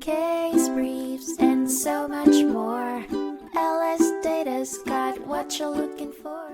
case briefs, and so much more. LSData's got what you're looking for.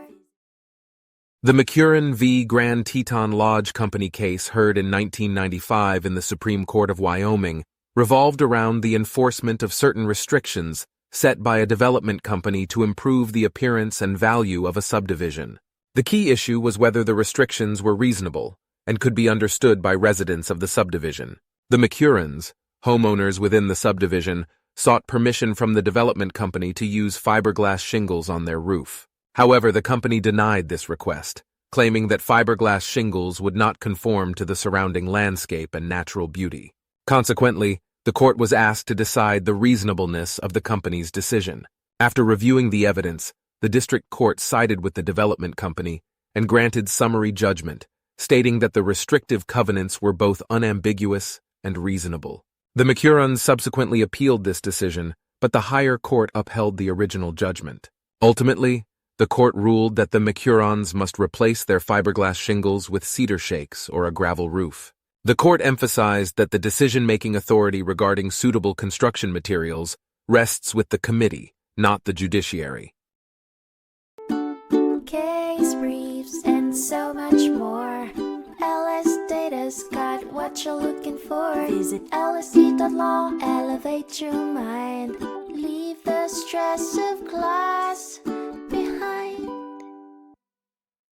The McHuron v. Grand Teton Lodge Company case heard in 1995 in the Supreme Court of Wyoming revolved around the enforcement of certain restrictions set by a development company to improve the appearance and value of a subdivision. The key issue was whether the restrictions were reasonable and could be understood by residents of the subdivision. The McHurons, homeowners within the subdivision, sought permission from the development company to use fiberglass shingles on their roof. However, the company denied this request, claiming that fiberglass shingles would not conform to the surrounding landscape and natural beauty. Consequently, the court was asked to decide the reasonableness of the company's decision. After reviewing the evidence, the district court sided with the development company and granted summary judgment, stating that the restrictive covenants were both unambiguous and reasonable. The McHurons subsequently appealed this decision, but the higher court upheld the original judgment. Ultimately, the court ruled that the McHurons must replace their fiberglass shingles with cedar shakes or a gravel roof. The court emphasized that the decision-making authority regarding suitable construction materials rests with the committee, not the judiciary. Case briefs, and so much more. LSData's got what you're looking for. Visit lsd.law, elevate your mind. Leave the stress of class.